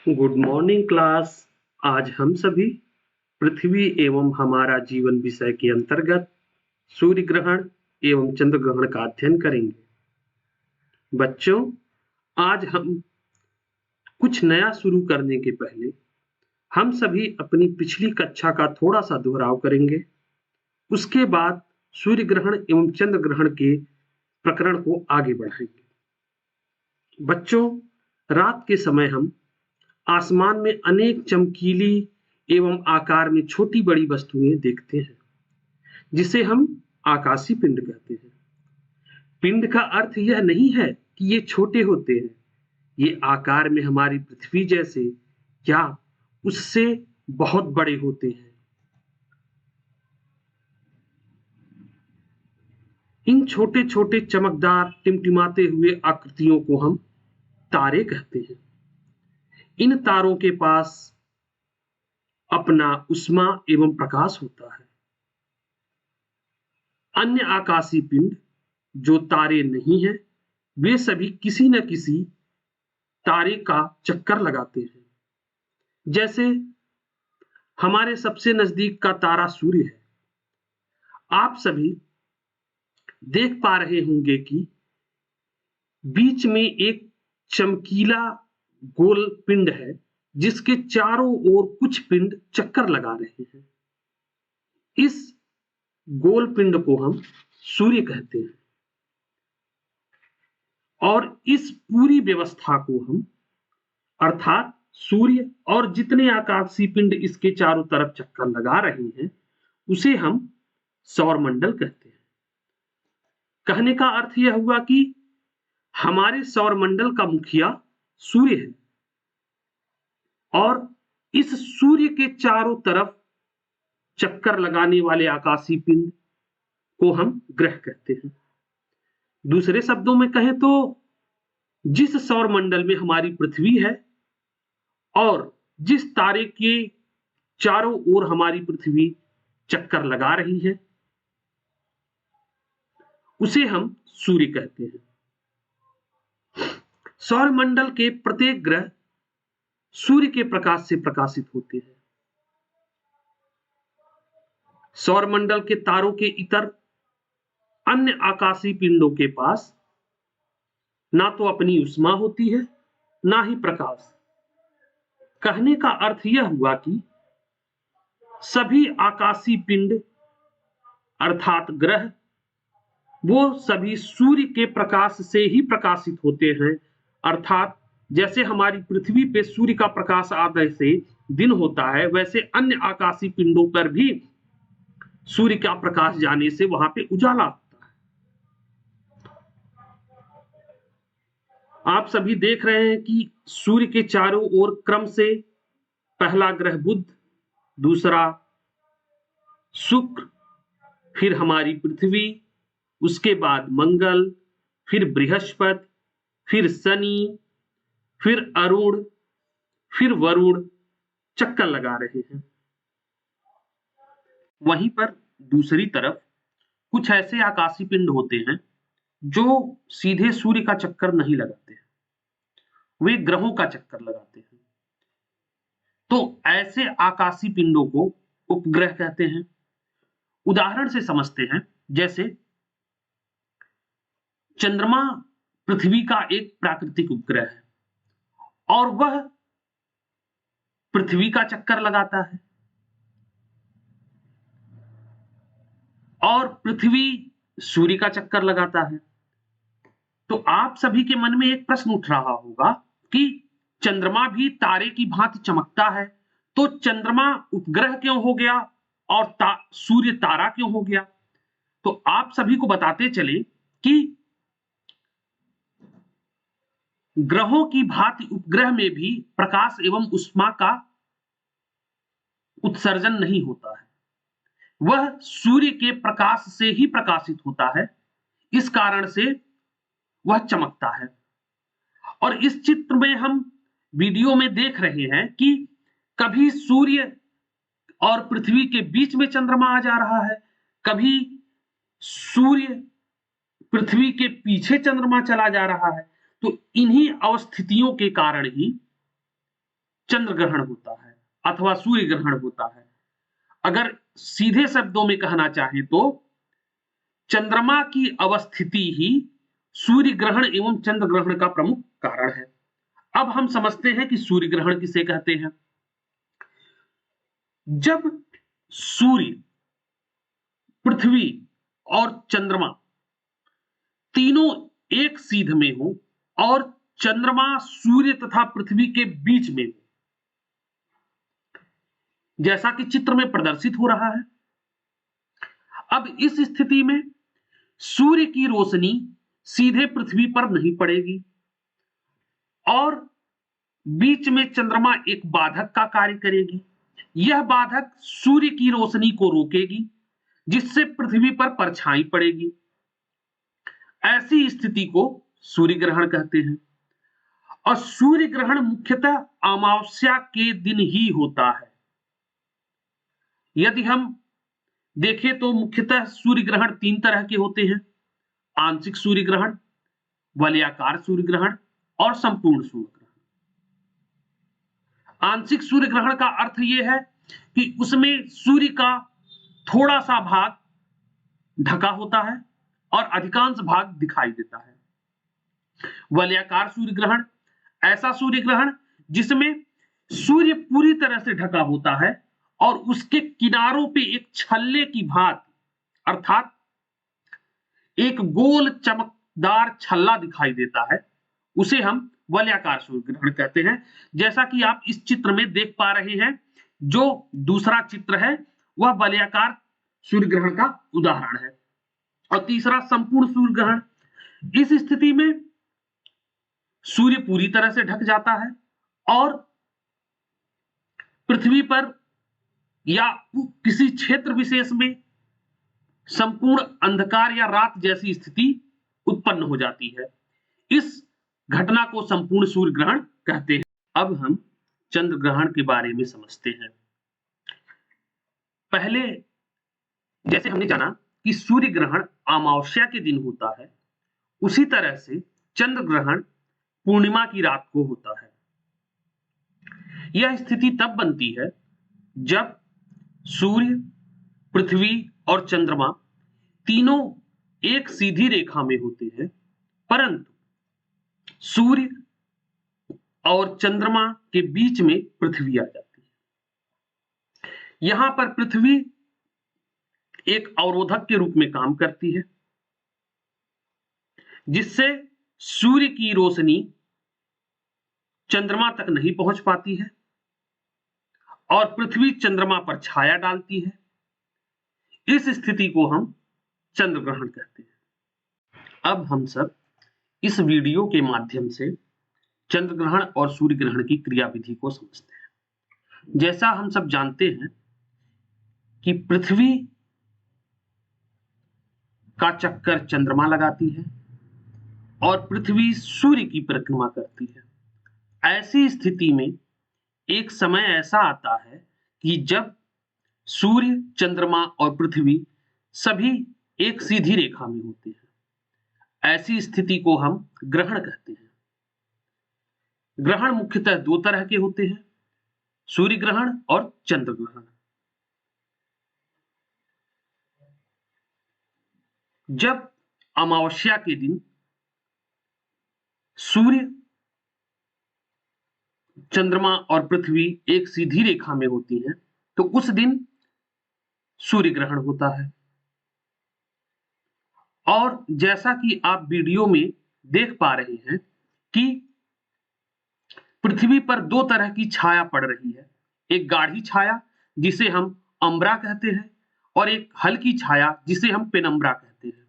Good morning class. आज हम सभी पृथ्वी एवं हमारा जीवन विषय के अंतर्गत सूर्य ग्रहण एवं चंद्र ग्रहण का अध्ययन करेंगे। बच्चों, आज हम कुछ नया शुरू करने के पहले हम सभी अपनी पिछली कक्षा का थोड़ा सा दोहराव करेंगे। उसके बाद सूर्य ग्रहण एवं चंद्र ग्रहण के प्रकरण को आगे बढ़ाएंगे। बच्चों, रात के समय हम आसमान में अनेक चमकीली एवं आकार में छोटी-बड़ी वस्तुएं देखते हैं, जिसे हम आकाशीय पिंड कहते हैं। पिंड का अर्थ यह नहीं है कि ये छोटे होते हैं, ये आकार में हमारी पृथ्वी जैसे या उससे बहुत बड़े होते हैं। इन छोटे-छोटे चमकदार टिमटिमाते हुए आकृतियों को हम तारे कहते हैं। इन तारों के पास अपना ऊष्मा एवं प्रकाश होता है। अन्य आकाशीय पिंड जो तारे नहीं हैं, वे सभी किसी न किसी तारे का चक्कर लगाते हैं। जैसे हमारे सबसे नजदीक का तारा सूर्य है। आप सभी देख पा रहे होंगे कि बीच में एक चमकीला गोल पिंड है, जिसके चारों ओर कुछ पिंड चक्कर लगा रहे हैं। इस गोल पिंड को हम सूर्य कहते हैं और इस पूरी व्यवस्था को हम अर्थात सूर्य और जितने आकाशीय पिंड इसके चारों तरफ चक्कर लगा रहे हैं, उसे हम सौरमंडल कहते हैं। कहने का अर्थ यह हुआ कि हमारे सौरमंडल का मुखिया सूर्य है और इस सूर्य के चारों तरफ चक्कर लगाने वाले आकाशीय पिंड को हम ग्रह कहते हैं। दूसरे शब्दों में कहें तो जिस सौरमंडल में हमारी पृथ्वी है और जिस तारे के चारों ओर हमारी पृथ्वी चक्कर लगा रही है, उसे हम सूर्य कहते हैं। सौरमंडल के प्रत्येक ग्रह सूर्य के प्रकाश से प्रकाशित होते हैं। सौरमंडल के तारों के इतर अन्य आकाशीय पिंडों के पास ना तो अपनी ऊष्मा होती है, ना ही प्रकाश। कहने का अर्थ यह हुआ कि सभी आकाशीय पिंड अर्थात ग्रह वो सभी सूर्य के प्रकाश से ही प्रकाशित होते हैं। अर्थात जैसे हमारी पृथ्वी पे सूर्य का प्रकाश आने से दिन होता है, वैसे अन्य आकाशीय पिंडों पर भी सूर्य का प्रकाश जाने से वहां पे उजाला होता है। आप सभी देख रहे हैं कि सूर्य के चारों ओर क्रम से पहला ग्रह बुध, दूसरा शुक्र, फिर हमारी पृथ्वी, उसके बाद मंगल, फिर बृहस्पति, फिर शनि, फिर अरुण, फिर वरुण चक्कर लगा रहे हैं। वहीं पर दूसरी तरफ कुछ ऐसे आकाशीय पिंड होते हैं जो सीधे सूर्य का चक्कर नहीं लगाते हैं, वे ग्रहों का चक्कर लगाते हैं। तो ऐसे आकाशीय पिंडों को उपग्रह कहते हैं। उदाहरण से समझते हैं, जैसे चंद्रमा पृथ्वी का एक प्राकृतिक उपग्रह है और वह पृथ्वी का चक्कर लगाता है और पृथ्वी सूर्य का चक्कर लगाता है। तो आप सभी के मन में एक प्रश्न उठ रहा होगा कि चंद्रमा भी तारे की भांति चमकता है, तो चंद्रमा उपग्रह क्यों हो गया और सूर्य तारा क्यों हो गया? तो आप सभी को बताते चले कि ग्रहों की भांति उपग्रह में भी प्रकाश एवं ऊष्मा का उत्सर्जन नहीं होता है, वह सूर्य के प्रकाश से ही प्रकाशित होता है। इस कारण से वह चमकता है। और इस चित्र में हम वीडियो में देख रहे हैं कि कभी सूर्य और पृथ्वी के बीच में चंद्रमा आ जा रहा है, कभी सूर्य पृथ्वी के पीछे चंद्रमा चला जा रहा है। तो इन्हीं अवस्थितियों के कारण ही चंद्र ग्रहण होता है अथवा सूर्य ग्रहण होता है। अगर सीधे शब्दों में कहना चाहे तो चंद्रमा की अवस्थिति ही सूर्य ग्रहण एवं चंद्र ग्रहण का प्रमुख कारण है। अब हम समझते हैं कि सूर्य ग्रहण किसे कहते हैं। जब सूर्य, पृथ्वी और चंद्रमा तीनों एक सीध में हो और चंद्रमा सूर्य तथा पृथ्वी के बीच में हो, जैसा कि चित्र में प्रदर्शित हो रहा है। अब इस स्थिति में सूर्य की रोशनी सीधे पृथ्वी पर नहीं पड़ेगी और बीच में चंद्रमा एक बाधक का कार्य करेगी। यह बाधक सूर्य की रोशनी को रोकेगी, जिससे पृथ्वी पर परछाई पड़ेगी। ऐसी स्थिति को सूर्य ग्रहण कहते हैं और सूर्य ग्रहण मुख्यतः अमावस्या के दिन ही होता है। यदि हम देखें तो मुख्यतः सूर्य ग्रहण 3 तरह के होते हैं: आंशिक सूर्य ग्रहण, वलयाकार सूर्य ग्रहण और संपूर्ण सूर्य ग्रहण। आंशिक सूर्य ग्रहण का अर्थ यह है कि उसमें सूर्य का थोड़ा सा भाग ढका होता है और अधिकांश भाग दिखाई देता है। वलयाकार सूर्य ग्रहण ऐसा सूर्य ग्रहण जिसमें सूर्य पूरी तरह से ढका होता है और उसके किनारों पे एक छल्ले की भांति अर्थात एक गोल चमकदार छल्ला दिखाई देता है, उसे हम वलयाकार सूर्य ग्रहण कहते हैं। जैसा कि आप इस चित्र में देख पा रहे हैं, जो दूसरा चित्र है वह वलयाकार सूर्य ग्रहण का उदाहरण है। और तीसरा संपूर्ण सूर्य ग्रहण। इस स्थिति में सूर्य पूरी तरह से ढक जाता है और पृथ्वी पर या किसी क्षेत्र विशेष में संपूर्ण अंधकार या रात जैसी स्थिति उत्पन्न हो जाती है। इस घटना को संपूर्ण सूर्य ग्रहण कहते हैं। अब हम चंद्र ग्रहण के बारे में समझते हैं। पहले जैसे हमने जाना कि सूर्य ग्रहण अमावस्या के दिन होता है, उसी तरह से चंद्र ग्रहण पूर्णिमा की रात को होता है। यह स्थिति तब बनती है जब सूर्य, पृथ्वी और चंद्रमा तीनों एक सीधी रेखा में होते हैं, परंतु सूर्य और चंद्रमा के बीच में पृथ्वी आ जाती है। यहां पर पृथ्वी एक अवरोधक के रूप में काम करती है, जिससे सूर्य की रोशनी चंद्रमा तक नहीं पहुंच पाती है और पृथ्वी चंद्रमा पर छाया डालती है। इस स्थिति को हम चंद्र ग्रहण कहते हैं। अब हम सब इस वीडियो के माध्यम से चंद्र ग्रहण और सूर्य ग्रहण की क्रियाविधि को समझते हैं। जैसा हम सब जानते हैं कि पृथ्वी का चक्कर चंद्रमा लगाती है और पृथ्वी सूर्य की परिक्रमा करती है। ऐसी स्थिति में एक समय ऐसा आता है कि जब सूर्य, चंद्रमा और पृथ्वी सभी एक सीधी रेखा में होते हैं। ऐसी स्थिति को हम ग्रहण कहते हैं। ग्रहण मुख्यतः 2 तरह के होते हैं: सूर्य ग्रहण और चंद्र ग्रहण। जब अमावस्या के दिन सूर्य, चंद्रमा और पृथ्वी एक सीधी रेखा में होती है, तो उस दिन सूर्य ग्रहण होता है। और जैसा कि आप वीडियो में देख पा रहे हैं कि पृथ्वी पर 2 तरह की छाया पड़ रही है। एक गाढ़ी छाया जिसे हम अंब्रा कहते हैं और एक हल्की छाया जिसे हम पेनम्ब्रा कहते हैं।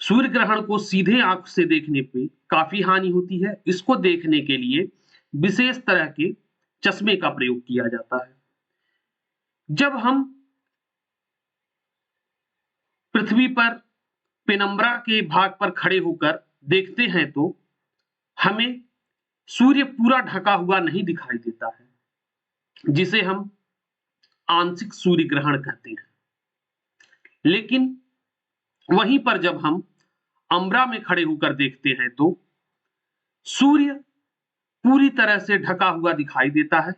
सूर्य ग्रहण को सीधे आंख से देखने पे काफी हानि होती है। इसको देखने के लिए विशेष तरह के चश्मे का प्रयोग किया जाता है। जब हम पृथ्वी पर पेनम्ब्रा के भाग पर खड़े होकर देखते हैं तो हमें सूर्य पूरा ढका हुआ नहीं दिखाई देता है, जिसे हम आंशिक सूर्य ग्रहण कहते हैं। लेकिन वहीं पर जब हम अंब्रा में खड़े होकर देखते हैं तो सूर्य पूरी तरह से ढका हुआ दिखाई देता है,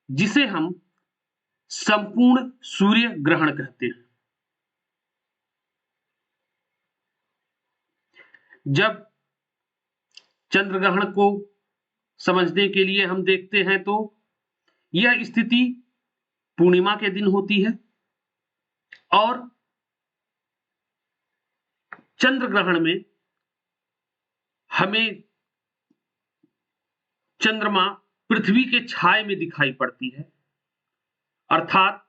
जिसे हम संपूर्ण सूर्य ग्रहण कहते हैं। जब चंद्र ग्रहण को समझने के लिए हम देखते हैं तो यह स्थिति पूर्णिमा के दिन होती है और चंद्र ग्रहण में हमें चंद्रमा पृथ्वी के छाए में दिखाई पड़ती है, अर्थात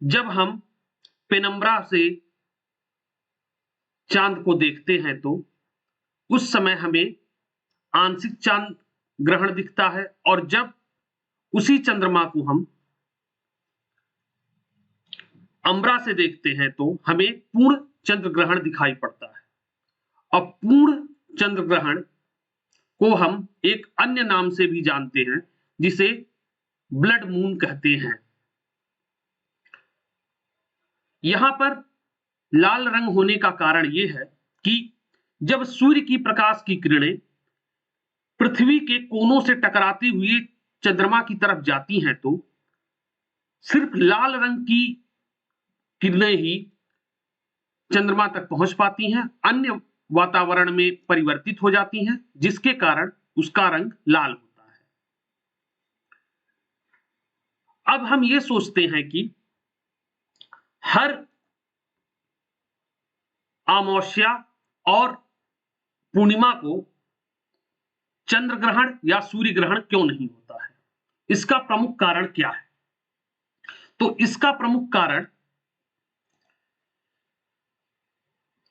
जब हम पेनम्बरा से चांद को देखते हैं तो उस समय हमें आंशिक चांद ग्रहण दिखता है, और जब उसी चंद्रमा को हम अम्बरा से देखते हैं तो हमें पूर्ण चंद्र ग्रहण दिखाई पड़ता है। अब पूर्ण चंद्र ग्रहण को हम एक अन्य नाम से भी जानते हैं, जिसे ब्लड मून कहते हैं। यहां पर लाल रंग होने का कारण यह है कि जब सूर्य की प्रकाश की किरणें पृथ्वी के कोनों से टकराते हुए चंद्रमा की तरफ जाती हैं तो सिर्फ लाल रंग की किरणें ही चंद्रमा तक पहुंच पाती हैं, अन्य वातावरण में परिवर्तित हो जाती हैं, जिसके कारण उसका रंग लाल होता है। अब हम ये सोचते हैं कि हर अमावस्या और पूर्णिमा को चंद्र ग्रहण या सूर्य ग्रहण क्यों नहीं होता है? इसका प्रमुख कारण क्या है? तो इसका प्रमुख कारण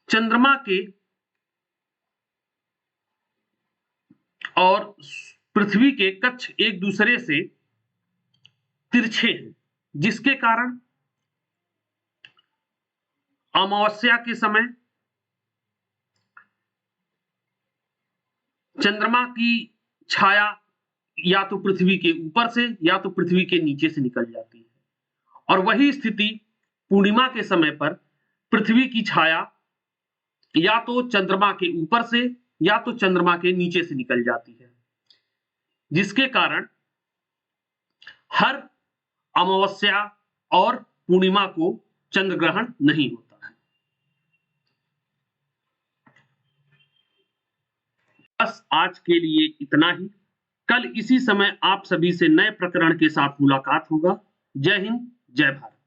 चंद्रमा के और पृथ्वी के कक्ष एक दूसरे से तिरछे हैं, जिसके कारण अमावस्या के समय चंद्रमा की छाया या तो पृथ्वी के ऊपर से या तो पृथ्वी के नीचे से निकल जाती है, और वही स्थिति पूर्णिमा के समय पर पृथ्वी की छाया या तो चंद्रमा के ऊपर से या तो चंद्रमा के नीचे से निकल जाती है, जिसके कारण हर अमावस्या और पूर्णिमा को चंद्र ग्रहण नहीं होता है। बस आज के लिए इतना ही। कल इसी समय आप सभी से नए प्रकरण के साथ मुलाकात होगा। जय हिंद, जय भारत।